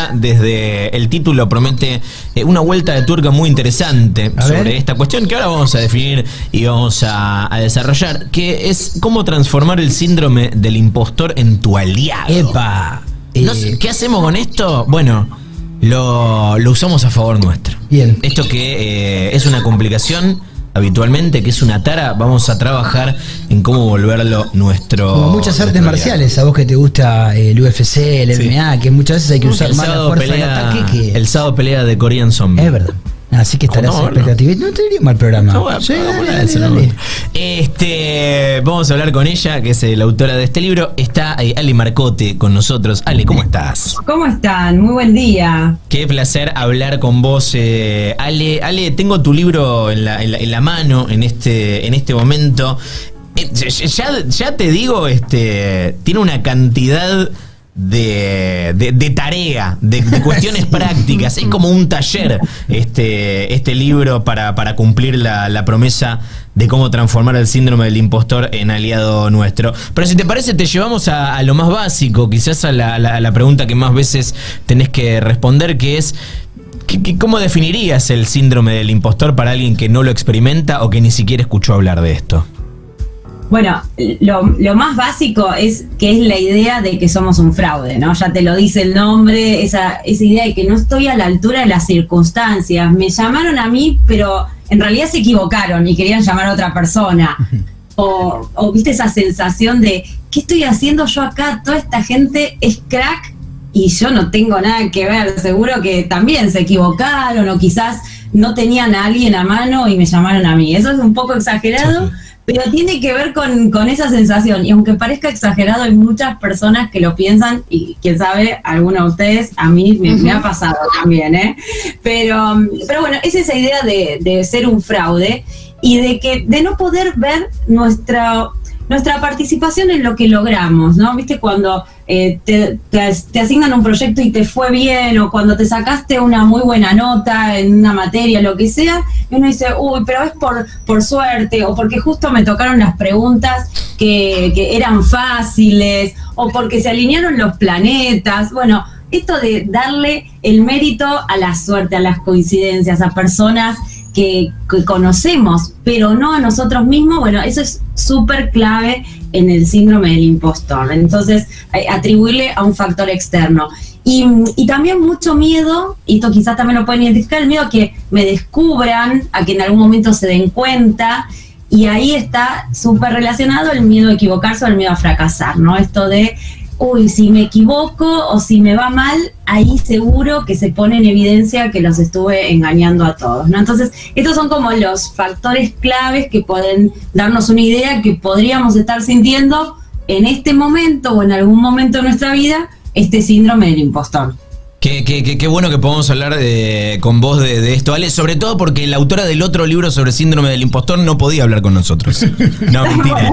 ya desde el título promete una vuelta de tuerca muy interesante sobre esta cuestión que ahora vamos a definir y vamos a desarrollar, que es cómo transformar el síndrome del impostor en tu aliado. ¡Epa! No sé, ¿qué hacemos con esto? Bueno, lo usamos a favor nuestro. Bien. Esto que es una complicación habitualmente, que es una tara, vamos a trabajar en cómo volverlo nuestro... Como muchas artes marciales, a vos que te gusta el UFC, el MMA, que muchas veces hay que usar más la fuerza del ataque que... El sábado pelea de Korean Zombie. Es verdad. Así que estarás expectativa. No te diría mal programa. Dale. Vamos a hablar con ella, que es la autora de este libro. Está Ale Marcote con nosotros. Ale, ¿cómo estás? ¿Cómo están? Muy buen día. Qué placer hablar con vos, Ale, tengo tu libro en la mano en este momento. Ya te digo, tiene una cantidad de tarea, de cuestiones prácticas. Es como un taller este libro para cumplir la promesa de cómo transformar el síndrome del impostor en aliado nuestro. Pero si te parece, te llevamos a lo más básico, quizás a la pregunta que más veces tenés que responder, que es ¿cómo definirías el síndrome del impostor para alguien que no lo experimenta o que ni siquiera escuchó hablar de esto? Bueno, lo más básico es que es la idea de que somos un fraude, ¿no? Ya te lo dice el nombre, esa idea de que no estoy a la altura de las circunstancias. Me llamaron a mí, pero en realidad se equivocaron y querían llamar a otra persona. O viste esa sensación de, ¿qué estoy haciendo yo acá? Toda esta gente es crack y yo no tengo nada que ver. Seguro que también se equivocaron o quizás no tenían a alguien a mano y me llamaron a mí. Eso es un poco exagerado. Pero tiene que ver con esa sensación. Y aunque parezca exagerado, hay muchas personas que lo piensan. Y quién sabe, alguno de ustedes, a mí me ha pasado también, ¿eh? Pero bueno, es esa idea de ser un fraude y de no poder ver nuestra participación en lo que logramos, ¿no? Viste, cuando te asignan un proyecto y te fue bien, o cuando te sacaste una muy buena nota en una materia, lo que sea, y uno dice, uy, pero es por suerte, o porque justo me tocaron las preguntas que eran fáciles, o porque se alinearon los planetas. Bueno, esto de darle el mérito a la suerte, a las coincidencias, a personas que conocemos, pero no a nosotros mismos, bueno, eso es súper clave en el síndrome del impostor. Entonces, atribuirle a un factor externo. Y también mucho miedo, y esto quizás también lo pueden identificar, el miedo a que me descubran, a que en algún momento se den cuenta, y ahí está súper relacionado el miedo a equivocarse o el miedo a fracasar, ¿no? Esto de, uy, si me equivoco o si me va mal, ahí seguro que se pone en evidencia que los estuve engañando a todos, ¿no? Entonces, estos son como los factores claves que pueden darnos una idea que podríamos estar sintiendo en este momento o en algún momento de nuestra vida este síndrome del impostor. Qué bueno que podamos hablar con vos de esto, Ale, sobre todo porque la autora del otro libro sobre síndrome del impostor no podía hablar con nosotros. No, mentira.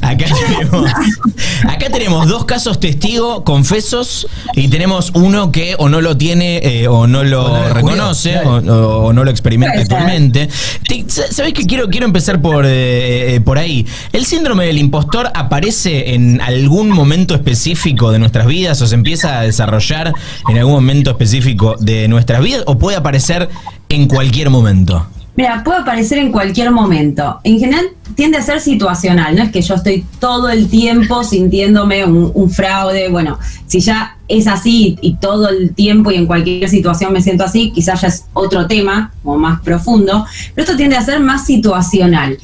Acá tenemos dos casos testigo, confesos, y tenemos uno que o no lo tiene o no lo reconoce o no lo experimenta actualmente. ¿Sabés qué? Quiero empezar por ahí. ¿El síndrome del impostor aparece en algún momento específico de nuestras vidas o se empieza a desarrollar en algún momento específico de nuestras vidas o puede aparecer en cualquier momento? Mira, puede aparecer en cualquier momento. En general tiende a ser situacional, no es que yo estoy todo el tiempo sintiéndome un fraude. Bueno, si ya es así y todo el tiempo y en cualquier situación me siento así, quizás ya es otro tema o más profundo, pero esto tiende a ser más situacional.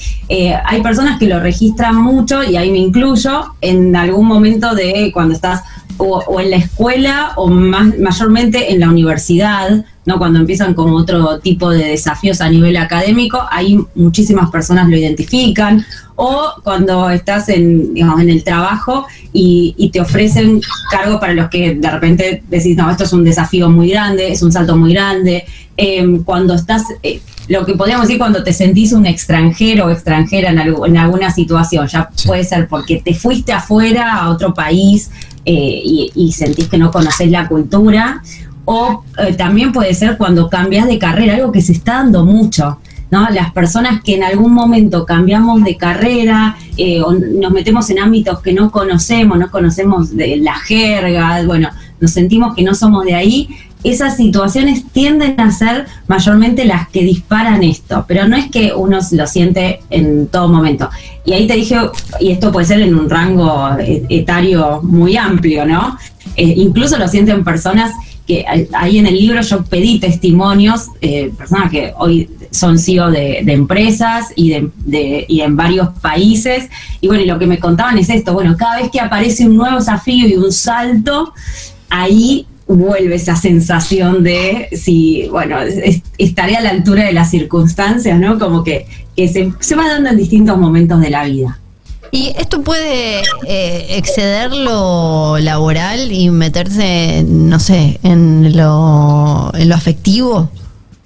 Hay personas que lo registran mucho, y ahí me incluyo, en algún momento de cuando estás o en la escuela o mayormente en la universidad, ¿no? Cuando empiezan con otro tipo de desafíos a nivel académico, ahí muchísimas personas lo identifican, o cuando estás en el trabajo y te ofrecen cargos para los que de repente decís, no, esto es un desafío muy grande, es un salto muy grande. Cuando estás, lo que podríamos decir cuando te sentís un extranjero o extranjera en alguna situación, ya puede ser porque te fuiste afuera a otro país y sentís que no conocés la cultura, o también puede ser cuando cambias de carrera, algo que se está dando mucho, ¿no? Las personas que en algún momento cambiamos de carrera o nos metemos en ámbitos que no conocemos de la jerga, bueno, nos sentimos que no somos de ahí, esas situaciones tienden a ser mayormente las que disparan esto, pero no es que uno lo siente en todo momento. Y ahí te dije, y esto puede ser en un rango etario muy amplio, ¿no? Incluso lo sienten personas que ahí en el libro yo pedí testimonios, personas que hoy son CEO de empresas y en varios países, y bueno, y lo que me contaban es esto, bueno, cada vez que aparece un nuevo desafío y un salto, ahí vuelve esa sensación de si, bueno, estaré a la altura de las circunstancias, ¿no? Como que se va dando en distintos momentos de la vida. ¿Y esto puede exceder lo laboral y meterse, no sé, en lo afectivo?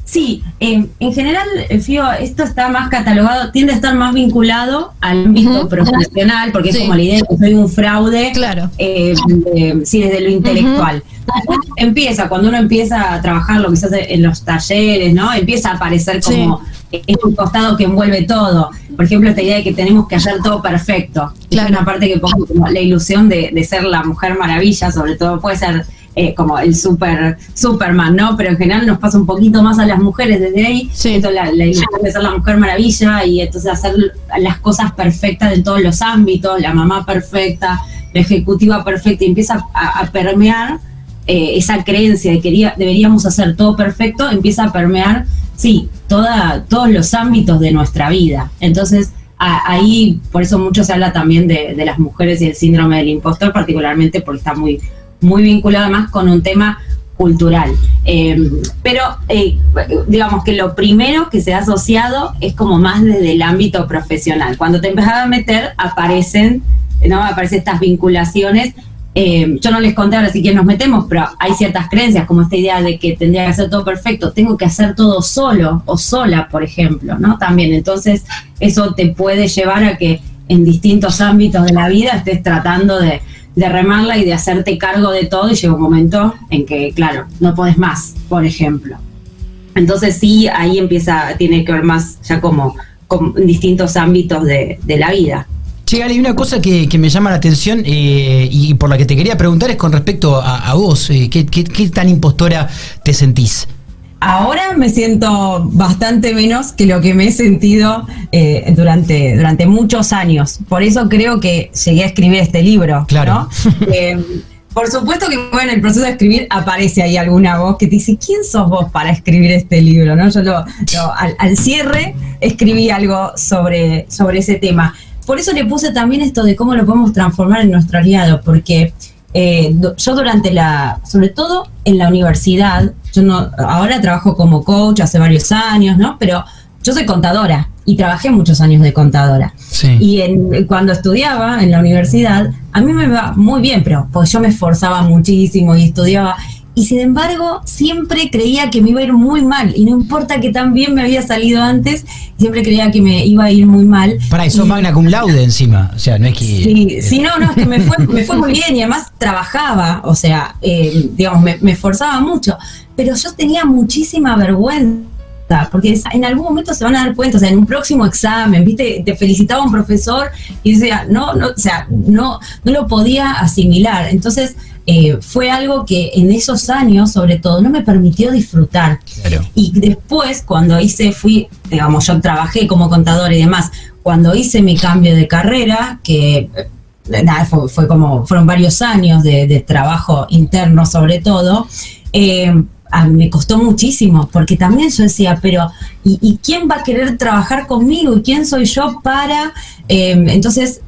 Sí, en general, Fío, esto está más catalogado, tiende a estar más vinculado al ámbito profesional, porque es como la idea de que soy un fraude, claro. Sí, desde lo intelectual. Cuando uno empieza a trabajar lo que se hace en los talleres, ¿no? Empieza a aparecer como un costado que envuelve todo. Por ejemplo, esta idea de que tenemos que hacer todo perfecto. Claro. Es una parte que pongo como la ilusión de ser la Mujer Maravilla, sobre todo puede ser como el Superman, ¿no? Pero en general nos pasa un poquito más a las mujeres desde ahí. Sí. Entonces la ilusión de ser la Mujer Maravilla y entonces hacer las cosas perfectas en todos los ámbitos, la mamá perfecta, la ejecutiva perfecta, y empieza a permear esa creencia de que deberíamos hacer todo perfecto, empieza a permear, sí, todos los ámbitos de nuestra vida. Entonces, ahí, por eso mucho se habla también de las mujeres y el síndrome del impostor, particularmente porque está muy, muy vinculado además con un tema cultural. Pero digamos que lo primero que se ha asociado es como más desde el ámbito profesional. Cuando te empezás a meter, aparecen estas vinculaciones. Yo no les conté ahora si quieren nos metemos, pero hay ciertas creencias como esta idea de que tendría que hacer todo perfecto, tengo que hacer todo solo o sola, por ejemplo, ¿no? También, entonces eso te puede llevar a que en distintos ámbitos de la vida estés tratando de remarla y de hacerte cargo de todo, y llega un momento en que, claro, no podés más, por ejemplo. Entonces sí, ahí tiene que ver más ya como con distintos ámbitos de la vida. Che, Ale, hay una cosa que me llama la atención y por la que te quería preguntar es con respecto a vos. ¿Qué tan impostora te sentís? Ahora me siento bastante menos que lo que me he sentido durante muchos años. Por eso creo que llegué a escribir este libro. Claro. ¿No? Por supuesto que en el proceso de escribir aparece ahí alguna voz que te dice, ¿quién sos vos para escribir este libro? ¿No? Yo al cierre escribí algo sobre ese tema. Por eso le puse también esto de cómo lo podemos transformar en nuestro aliado, porque yo sobre todo en la universidad, ahora trabajo como coach hace varios años, ¿no? Pero yo soy contadora y trabajé muchos años de contadora. Sí. Y cuando estudiaba en la universidad, a mí me iba muy bien, pero porque yo me esforzaba muchísimo y estudiaba. Y sin embargo, siempre creía que me iba a ir muy mal. Y no importa que tan bien me había salido antes, siempre creía que me iba a ir muy mal. Para eso magna cum laude encima. O sea, no es que... Sí, no, es que me fue muy bien y además trabajaba. O sea, digamos, me esforzaba mucho. Pero yo tenía muchísima vergüenza. Porque en algún momento se van a dar cuenta, o sea, en un próximo examen, ¿viste? Te felicitaba un profesor y decía, no lo podía asimilar. Entonces, fue algo que en esos años, sobre todo, no me permitió disfrutar. Claro. Y después, cuando yo trabajé como contadora y demás, cuando hice mi cambio de carrera, que fueron varios años de trabajo interno sobre todo, me costó muchísimo, porque también yo decía, pero ¿y quién va a querer trabajar conmigo? ¿Y quién soy yo para...? Entonces,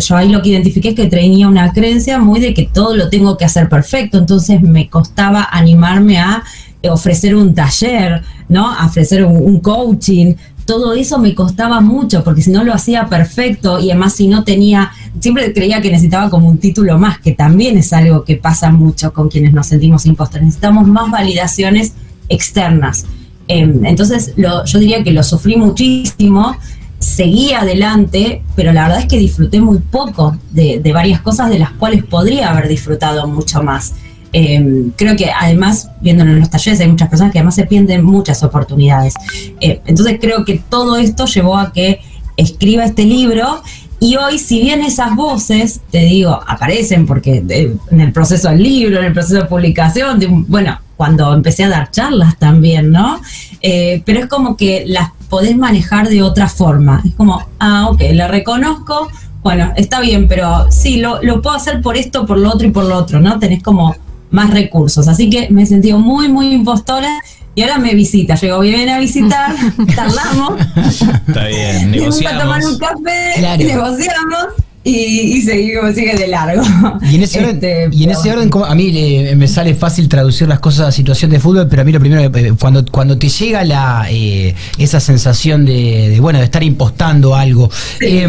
yo ahí lo que identifiqué es que tenía una creencia muy de que todo lo tengo que hacer perfecto, entonces me costaba animarme a ofrecer un taller, ¿no? A ofrecer un coaching. Todo eso me costaba mucho, porque si no lo hacía perfecto y además si no tenía, siempre creía que necesitaba como un título más, que también es algo que pasa mucho con quienes nos sentimos impostores. Necesitamos más validaciones externas. Entonces yo diría que lo sufrí muchísimo, seguí adelante, pero la verdad es que disfruté muy poco de varias cosas de las cuales podría haber disfrutado mucho más. Creo que además, viéndolo en los talleres, hay muchas personas que además se pierden muchas oportunidades. Entonces creo que todo esto llevó a que escriba este libro Y hoy, si bien esas voces, te digo, aparecen porque en el proceso del libro, en el proceso de publicación, bueno, cuando empecé a dar charlas también, ¿no? Pero es como que las podés manejar de otra forma. Es como, ok, la reconozco, bueno, está bien, pero sí, lo puedo hacer por esto, por lo otro y por lo otro, ¿no? Tenés como más recursos. Así que me he sentido muy, muy impostora. Y ahora me visita, llego bien a visitar, charlamos. Está bien, negociamos. A tomar un café, claro. Negociamos y seguimos, sigue de largo. Y en ese orden, a mí me sale fácil traducir las cosas a situación de fútbol, pero a mí lo primero, cuando te llega esa sensación de estar impostando algo, sí.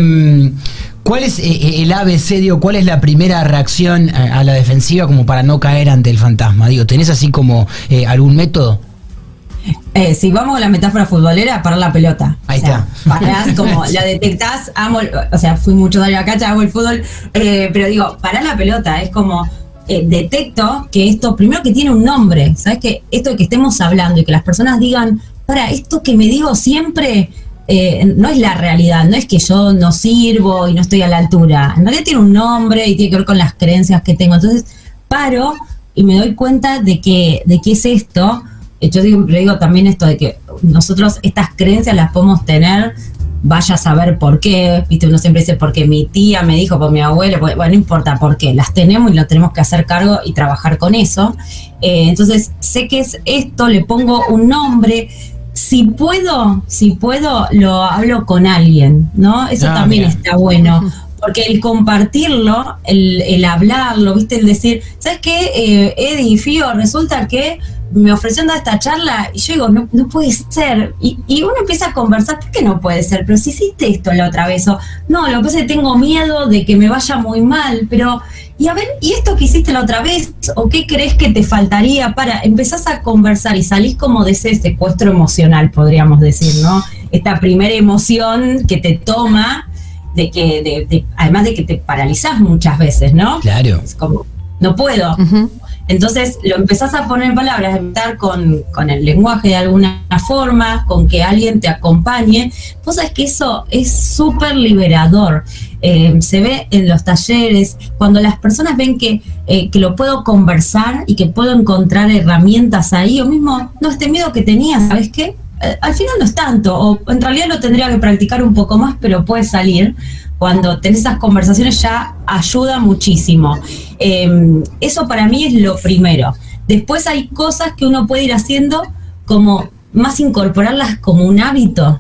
¿Cuál es el ABC, cuál es la primera reacción a la defensiva como para no caer ante el fantasma? ¿Tenés así como algún método? Si vamos a la metáfora futbolera, parar la pelota. Ahí está. Parás, como la detectás, fui mucho de la cancha, amo el fútbol, pero digo, parar la pelota, es como, detecto que esto, primero que tiene un nombre, ¿sabes? Que esto de que estemos hablando y que las personas digan, esto que me digo siempre, no es la realidad, no es que yo no sirvo y no estoy a la altura, en realidad tiene un nombre y tiene que ver con las creencias que tengo, entonces paro y me doy cuenta de qué es esto. Yo digo también esto de que nosotros estas creencias las podemos tener, vaya a saber por qué, viste, uno siempre dice porque mi tía me dijo, por mi abuelo, bueno, no importa por qué, las tenemos y lo tenemos que hacer cargo y trabajar con eso. Entonces sé que es esto, le pongo un nombre, si puedo, lo hablo con alguien, ¿no? Eso también está bueno. Porque el compartirlo, el hablarlo, ¿viste? El decir, ¿sabes qué? Eddie, Fío, resulta que me ofrecieron dar esta charla y yo digo, no puede ser. Y uno empieza a conversar, ¿por qué no puede ser? Pero si hiciste esto la otra vez, o no, lo que pasa es que tengo miedo de que me vaya muy mal, pero, y a ver, ¿y esto que hiciste la otra vez? ¿O qué crees que te faltaría para? Empezás a conversar y salís como de ese secuestro emocional, podríamos decir, ¿no? Esta primera emoción que te toma, además de que te paralizás muchas veces, ¿no? Claro. Es como, no puedo. Uh-huh. Entonces lo empezás a poner en palabras, a empezar con el lenguaje de alguna forma, con que alguien te acompañe. Vos sabés que eso es súper liberador. Se ve en los talleres, cuando las personas ven que lo puedo conversar y que puedo encontrar herramientas ahí, o mismo, no, este miedo que tenía, ¿sabés qué? Al final no es tanto, o en realidad lo tendría que practicar un poco más, pero puede salir. Cuando tenés esas conversaciones ya ayuda muchísimo. Eso para mí es lo primero. Después hay cosas que uno puede ir haciendo, como más incorporarlas como un hábito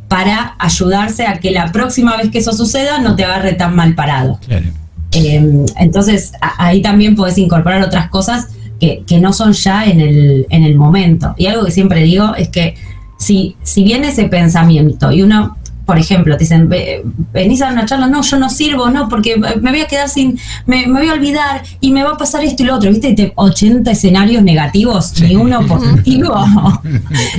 para ayudarse a que la próxima vez que eso suceda no te agarre tan mal parado. Claro. Entonces ahí también podés incorporar otras cosas que no son ya en el momento. Y algo que siempre digo es que si viene ese pensamiento y uno, por ejemplo, te dicen, venís a una charla, no, yo no sirvo, no, porque me voy a quedar me voy a olvidar y me va a pasar esto y lo otro, ¿viste? 80 escenarios negativos, sí. Ni uno positivo,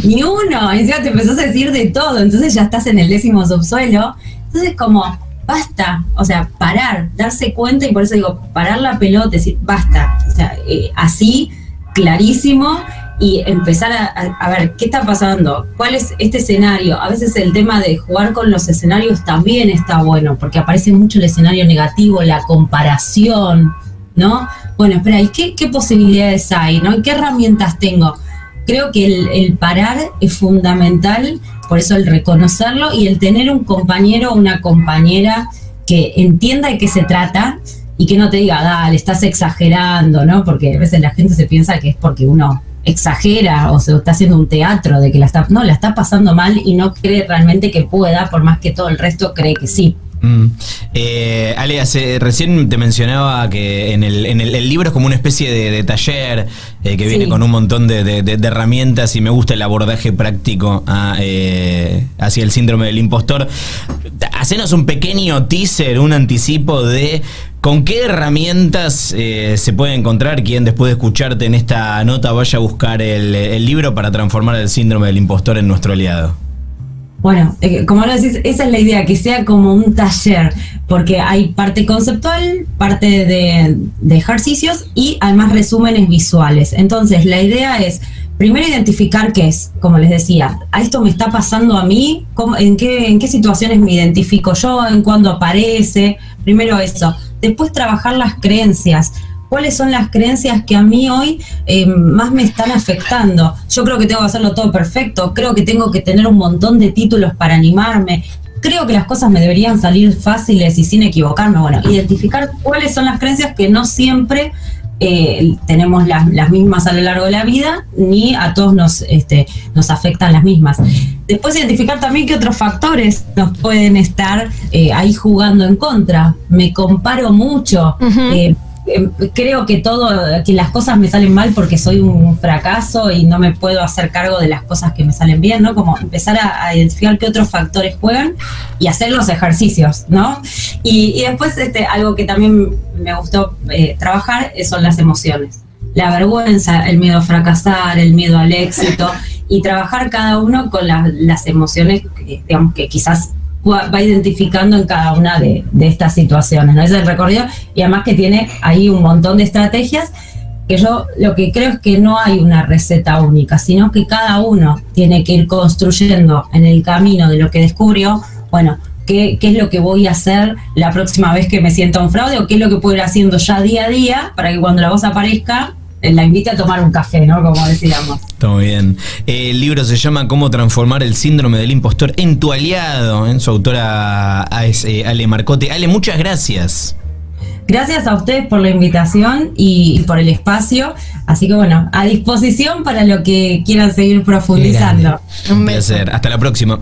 ni uno, encima te empezás a decir de todo, entonces ya estás en el 10º subsuelo, entonces como, basta, o sea, parar, darse cuenta, y por eso digo, parar la pelota, decir, basta, o sea, así, clarísimo, y empezar a ver qué está pasando, cuál es este escenario. A veces el tema de jugar con los escenarios también está bueno, porque aparece mucho el escenario negativo, la comparación, ¿no? Bueno, espera, ¿y qué posibilidades hay, ¿no? ¿Y qué herramientas tengo? Creo que el parar es fundamental, por eso el reconocerlo y el tener un compañero o una compañera que entienda de qué se trata y que no te diga, dale, estás exagerando, ¿no? Porque a veces la gente se piensa que es porque uno exagera o se está haciendo un teatro de que la está pasando mal y no cree realmente que pueda, por más que todo el resto cree que sí. Ale, recién te mencionaba que en el libro es como una especie de taller que viene con un montón de herramientas, y me gusta el abordaje práctico hacia el síndrome del impostor. Hacenos un pequeño teaser, un anticipo de con qué herramientas se puede encontrar quien después de escucharte en esta nota vaya a buscar el libro para transformar el síndrome del impostor en nuestro aliado. Bueno, como lo decís, esa es la idea, que sea como un taller, porque hay parte conceptual, parte de ejercicios y además resúmenes visuales. Entonces, la idea es primero identificar qué es, como les decía, ¿a esto me está pasando a mí? ¿En qué situaciones me identifico yo? ¿En cuándo aparece? Primero eso. Después trabajar las creencias. ¿Cuáles son las creencias que a mí hoy más me están afectando? Yo creo que tengo que hacerlo todo perfecto, creo que tengo que tener un montón de títulos para animarme, creo que las cosas me deberían salir fáciles y sin equivocarme. Bueno, identificar cuáles son las creencias que no siempre tenemos las mismas a lo largo de la vida, ni a todos nos afectan las mismas. Después identificar también qué otros factores nos pueden estar ahí jugando en contra. Me comparo mucho, creo que las cosas me salen mal porque soy un fracaso y no me puedo hacer cargo de las cosas que me salen bien, ¿no? Como empezar a identificar qué otros factores juegan y hacer los ejercicios, ¿no? Y después algo que también me gustó trabajar son las emociones. La vergüenza, el miedo a fracasar, el miedo al éxito, y trabajar cada uno con las emociones, digamos, que quizás va identificando en cada una de estas situaciones, ¿no? Es el recorrido, y además que tiene ahí un montón de estrategias, que yo lo que creo es que no hay una receta única, sino que cada uno tiene que ir construyendo en el camino de lo que descubrió, bueno, qué es lo que voy a hacer la próxima vez que me sienta un fraude, o qué es lo que puedo ir haciendo ya día a día para que cuando la voz aparezca la invite a tomar un café, ¿no? Como decíamos. Está muy bien. El libro se llama Cómo transformar el síndrome del impostor en tu aliado. Su autora es Ale Marcotte. Ale, muchas gracias. Gracias a ustedes por la invitación y por el espacio. Así que bueno, a disposición para lo que quieran seguir profundizando. Un placer. Hasta la próxima.